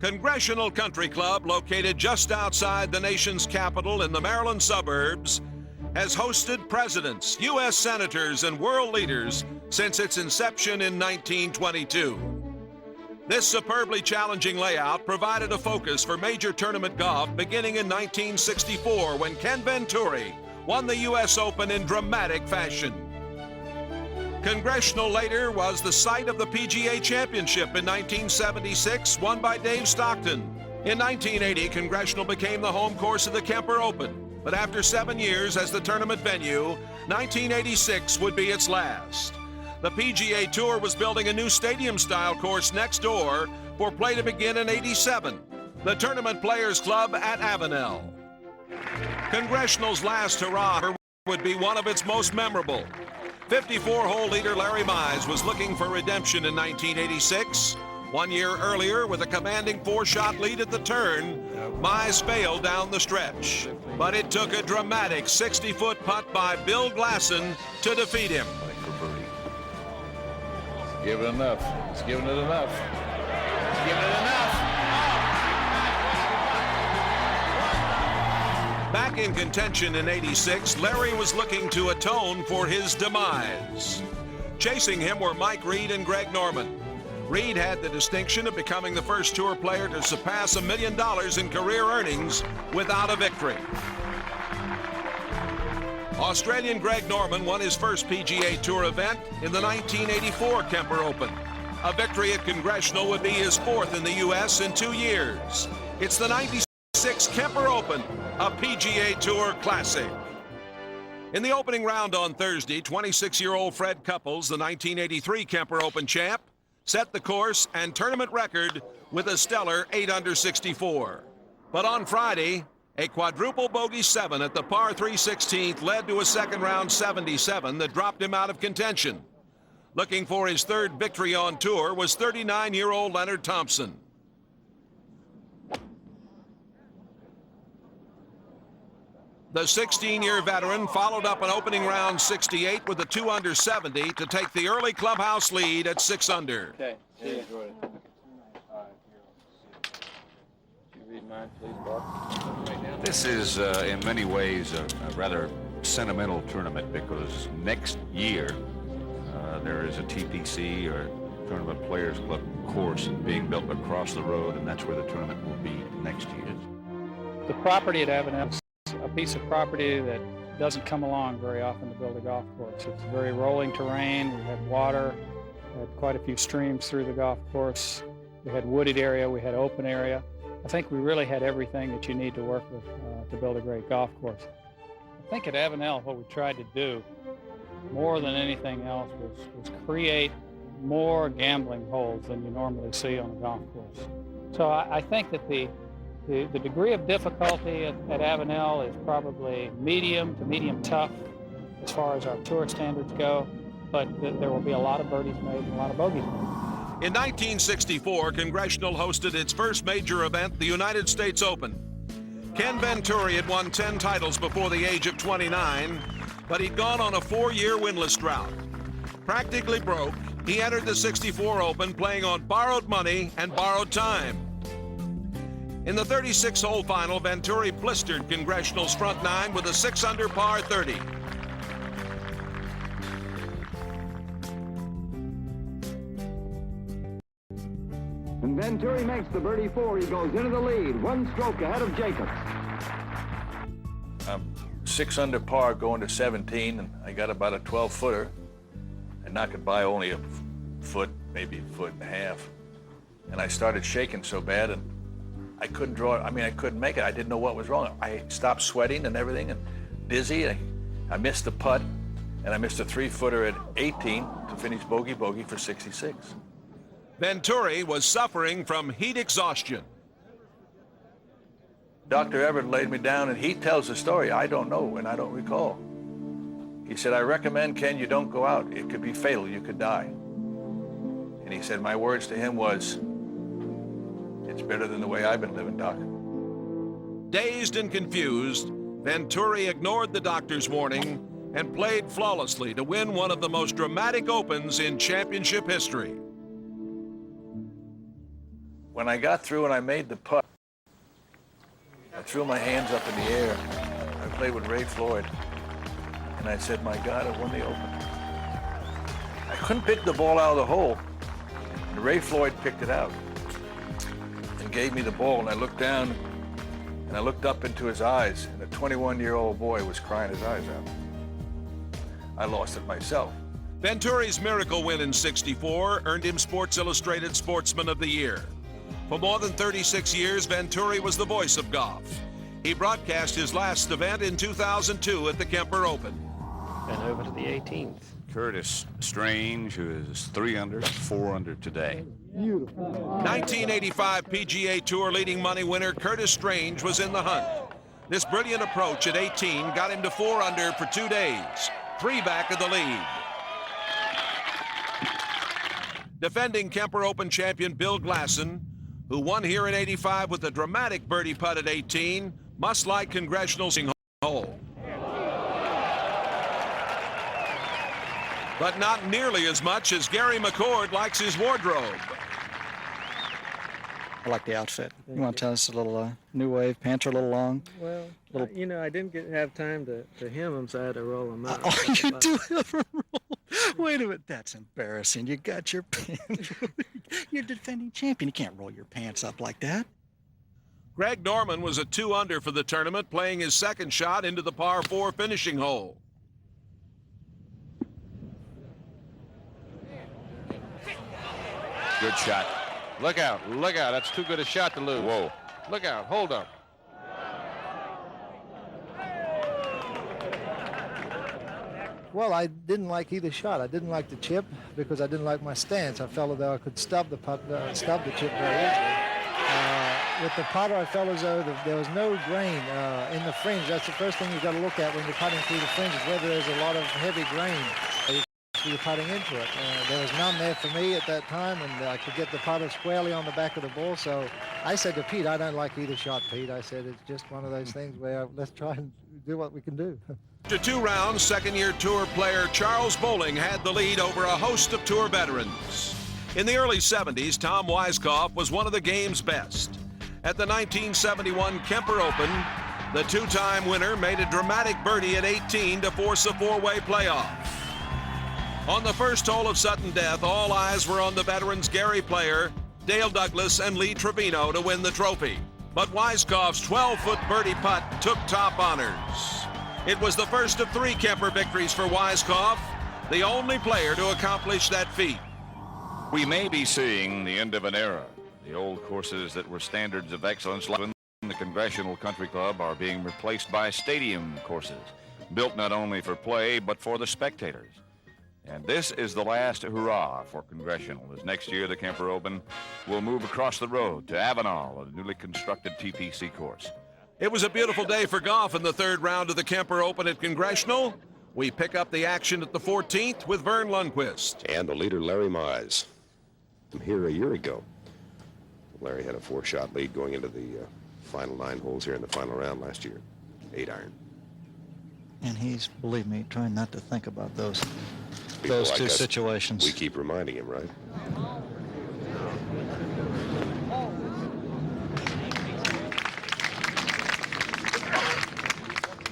Congressional Country Club, located just outside the nation's capital in the Maryland suburbs, has hosted presidents, U.S. senators, and world leaders since its inception in 1922. This superbly challenging layout provided a focus for major tournament golf beginning in 1964 when Ken Venturi won the U.S. Open in dramatic fashion. Congressional later was the site of the PGA Championship in 1976, won by Dave Stockton. In 1980, Congressional became the home course of the Kemper Open, but after 7 years as the tournament venue, 1986 would be its last. The PGA Tour was building a new stadium-style course next door for play to begin in '87, the Tournament Players Club at Avenel. Congressional's last hurrah would be one of its most memorable. 54-hole leader Larry Mize was looking for redemption in 1986. 1 year earlier, with a commanding 4-shot lead at the turn, Mize failed down the stretch. But it took a dramatic 60-foot putt by Bill Glasson to defeat him. Give it enough. It's giving it enough. It's giving it enough. Back in contention in '86, Larry was looking to atone for his demise. Chasing him were Mike Reed and Greg Norman. Reed had the distinction of becoming the first tour player to surpass $1 million in career earnings without a victory. Australian Greg Norman won his first PGA Tour event in the 1984 Kemper Open. A victory at Congressional would be his 4th in the U.S. in 2 years. It's the '96 Kemper Open, a PGA Tour classic. In the opening round on Thursday, 26-year-old Fred Couples, the 1983 Kemper Open champ, set the course and tournament record with a stellar 8 under 64. But on Friday, a quadruple bogey 7 at the par 3 16th led to a second round 77 that dropped him out of contention. Looking for his 3rd victory on tour was 39-year-old Leonard Thompson. The 16-year veteran followed up an opening round 68 with a 2 under 70 to take the early clubhouse lead at 6 under. Okay. See you. Mine, please, Bob. This is, in many ways, a rather sentimental tournament because next year there is a TPC, or Tournament Players Club course, being built across the road, and that's where the tournament will be next year. The property at Avenel is a piece of property that doesn't come along very often to build a golf course. It's very rolling terrain. We had water. We had quite a few streams through the golf course. We had wooded area. We had open area. I think we really had everything that you need to work with to build a great golf course. I think at Avenel, what we tried to do more than anything else was create more gambling holes than you normally see on a golf course. So I think that the degree of difficulty at Avenel is probably medium to medium tough as far as our tour standards go, but there will be a lot of birdies made and a lot of bogeys made. In 1964, Congressional hosted its first major event, the United States Open. Ken Venturi had won 10 titles before the age of 29, but he'd gone on a 4-year winless drought. Practically broke, he entered the '64 Open playing on borrowed money and borrowed time. In the 36-hole final, Venturi blistered Congressional's front 9 with a 6 under par 30. And Venturi makes the birdie 4. He goes into the lead, 1 stroke ahead of Jacobs. 6 under par going to 17, and I got about a 12-footer, and I could buy only a foot, maybe a foot and a half. And I started shaking so bad, and I couldn't draw. I mean, I couldn't make it. I didn't know what was wrong. I stopped sweating and everything, and dizzy. I missed the putt, and I missed a 3-footer at 18 to finish bogey for 66. Venturi was suffering from heat exhaustion. Dr. Everett laid me down, and he tells the story. I don't know, and I don't recall. He said, I recommend, Ken, you don't go out. It could be fatal. You could die. And he said, my words to him was, it's better than the way I've been living, Doc. Dazed and confused, Venturi ignored the doctor's warning and played flawlessly to win one of the most dramatic opens in championship history. When I got through and I made the putt, I threw my hands up in the air. I played with Ray Floyd, and I said, my God, I won the Open. I couldn't pick the ball out of the hole, and Ray Floyd picked it out and gave me the ball, and I looked down, and I looked up into his eyes, and a 21-year-old boy was crying his eyes out. I lost it myself. Venturi's miracle win in '64 earned him Sports Illustrated Sportsman of the Year. For more than 36 years, Venturi was the voice of golf. He broadcast his last event in 2002 at the Kemper Open. And over to the 18th. Curtis Strange, who is 3 under, 4 under today. 1985 PGA Tour leading money winner Curtis Strange was in the hunt. This brilliant approach at 18 got him to 4 under for 2 days, 3 back of the lead. Defending Kemper Open champion Bill Glasson, who won here in '85 with a dramatic birdie putt at 18, must like Congressional hole. But not nearly as much as Gary McCord likes his wardrobe. I like the outfit. You want to tell us a little new wave? Pants are a little long. Well, Little- you know, I didn't have time to hem them, so I had to roll them out. Oh, you do have a roll. Wait a minute, that's embarrassing. You got your pants. You're defending champion. You can't roll your pants up like that. Greg Norman was a 2 under for the tournament, playing his second shot into the par 4 finishing hole. Good shot. Look out, look out. That's too good a shot to lose. Whoa. Look out, hold up. Well, I didn't like either shot. I didn't like the chip because I didn't like my stance. I felt as though I could stub the chip very easily. With the putter, I felt as though there was no grain in the fringe. That's the first thing you've got to look at when you're putting through the fringe, is whether there's a lot of heavy grain you're putting into it. There was none there for me at that time, and I could get the putter squarely on the back of the ball. So I said to Pete, I don't like either shot, Pete. I said, it's just one of those things where let's try and do what we can do. After 2 rounds, second-year tour player Charles Bowling had the lead over a host of tour veterans. In the early 70s, Tom Weiskopf was one of the game's best. At the 1971 Kemper Open, the 2-time winner made a dramatic birdie at 18 to force a 4-way playoff. On the first hole of sudden death, all eyes were on the veterans Gary Player, Dale Douglas, and Lee Trevino to win the trophy. But Weiskopf's 12-foot birdie putt took top honors. It was the first of 3 Kemper victories for Weiskopf, the only player to accomplish that feat. We may be seeing the end of an era. The old courses that were standards of excellence, like the Congressional Country Club, are being replaced by stadium courses, built not only for play, but for the spectators. And this is the last hurrah for Congressional, as next year the Kemper Open will move across the road to Avenal, a newly constructed TPC course. It was a beautiful day for golf in the 3rd round of the Kemper Open at Congressional. We pick up the action at the 14th with Vern Lundquist. And the leader, Larry Mize. I'm here a year ago. Larry had a 4-shot lead going into the final 9 holes here in the final round last year. 8-iron. And he's, believe me, trying not to think about those People like two us, situations. We keep reminding him, right?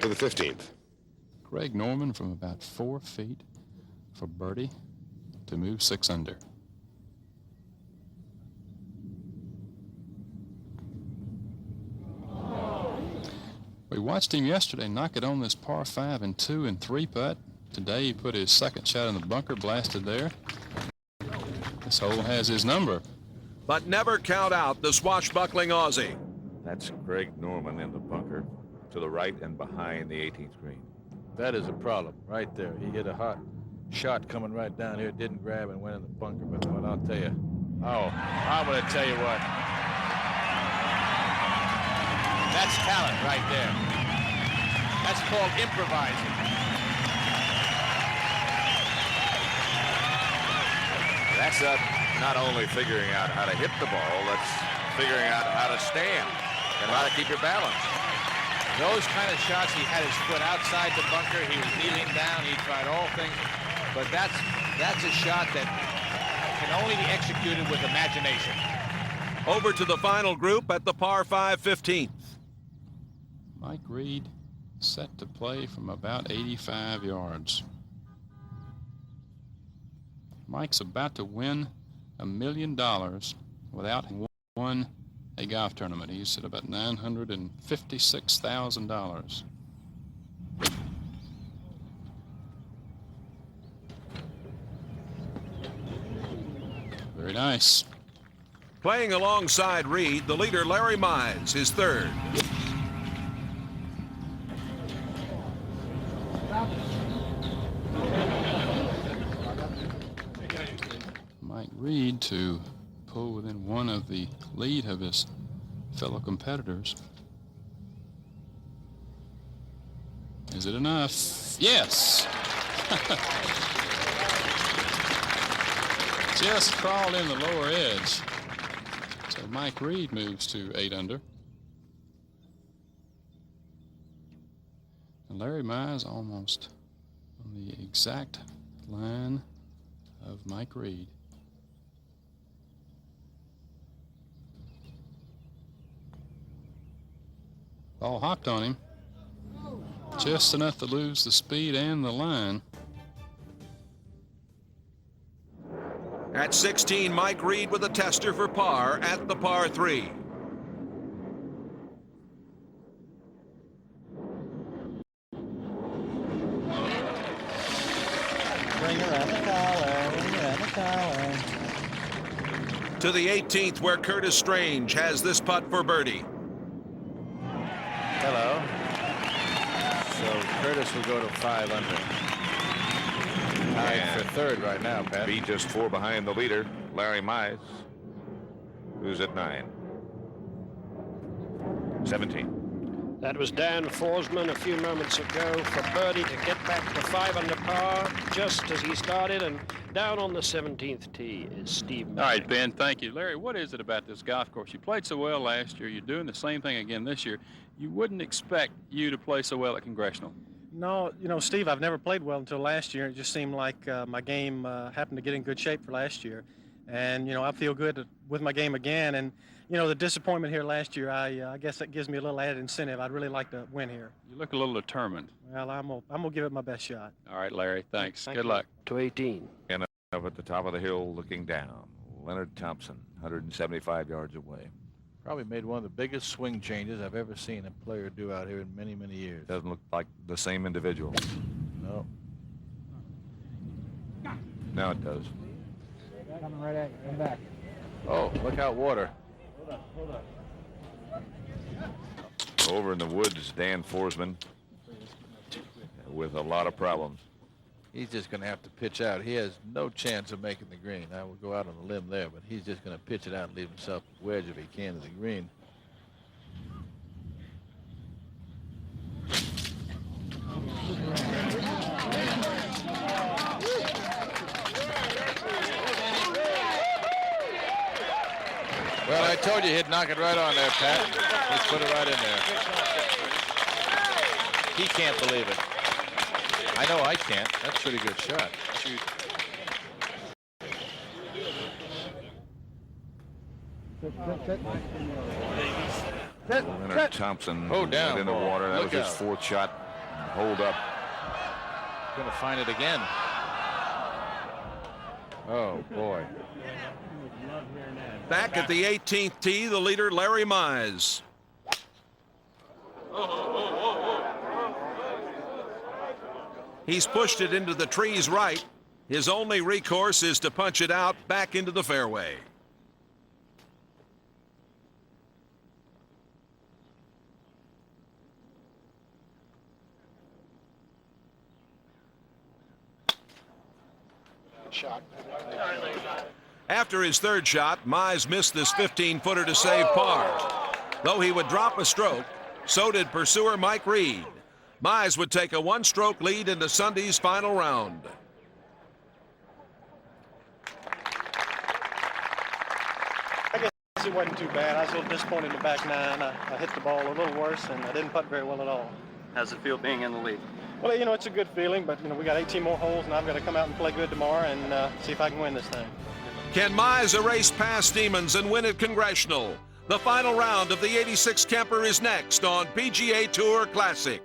For the 15th. Greg Norman from about 4 feet for birdie to move 6 under. We watched him yesterday knock it on this par 5 and 2 and 3 putt. Today he put his second shot in the bunker, blasted there. This hole has his number. But never count out the swashbuckling Aussie. That's Greg Norman in the bunker, to the right and behind the 18th green. That is a problem right there. He hit a hot shot coming right down here, didn't grab and went in the bunker. But what I'll tell you, I'm going to tell you what. That's talent right there. That's called improvising. That's not only figuring out how to hit the ball, that's figuring out how to stand and how to keep your balance. Those kind of shots, he had his foot outside the bunker. He was kneeling down. He tried all things. But that's a shot that can only be executed with imagination. Over to the final group at the par 5 15th. Mike Reed set to play from about 85 yards. Mike's about to win $1 million without having won a golf tournament. He's at about $956,000. Very nice. Playing alongside Reed, the leader Larry Mize, his third. Mike Reed to pull within one of the lead of his fellow competitors. Is it enough? Yes! Just crawled in the lower edge. So Mike Reed moves to 8 under. And Larry Mize almost on the exact line of Mike Reed. Ball hopped on him. Just enough to lose the speed and the line. At 16, Mike Reed with a tester for par at the par 3. Bring around the collar, bring around the collar. To the 18th, where Curtis Strange has this putt for birdie. Hello. So Curtis will go to 5 under. Tied for third right now, Pat. Be just 4 behind the leader, Larry Mize, who's at 9. 17. That was Dan Forsman a few moments ago for birdie to get back to 5 under par just as he started, and down on the 17th tee is Steve May. All right, Ben, thank you. Larry, what is it about this golf course? You played so well last year. You're doing the same thing again this year. You wouldn't expect you to play so well at Congressional. No, you know, Steve, I've never played well until last year. It just seemed like my game happened to get in good shape for last year. And, you know, I feel good with my game again. And, you know, the disappointment here last year, I guess that gives me a little added incentive. I'd really like to win here. You look a little determined. Well, I'm gonna give it my best shot. All right, Larry, thanks. Thank Good you. luck. To 18. And up at the top of the hill looking down, Leonard Thompson, 175 yards away. Probably made one of the biggest swing changes I've ever seen a player do out here in many, many years. Doesn't look like the same individual. No. Now it does. Coming right at you. Come back. Oh, look out, water. Over in the woods, Dan Forsman with a lot of problems. He's just going to have to pitch out. He has no chance of making the green. I will go out on a limb there, but he's just going to pitch it out and leave himself a wedge if he can to the green. Well, I told you he'd knock it right on there, Pat. Let's put it right in there. He can't believe it. I know I can't. That's a pretty good shot. Shoot. Leonard Thompson down, in the ball. water. That Look was his out. 4th shot. Hold up. Going to find it again. Oh, boy. Back at the 18th tee, the leader Larry Mize. He's pushed it into the trees right. His only recourse is to punch it out back into the fairway. Shot. After his 3rd shot, Mize missed this 15-footer to save par. Though he would drop a stroke, so did pursuer Mike Reed. Mize would take a 1-stroke lead into Sunday's final round. I guess it wasn't too bad. I was a little disappointed in the back 9. I hit the ball a little worse, and I didn't putt very well at all. How's it feel being in the lead? Well, you know, it's a good feeling, but, you know, we got 18 more holes, and I've got to come out and play good tomorrow and see if I can win this thing. Can Mize erase past demons and win at Congressional? The final round of the '86 Kemper is next on PGA Tour Classic.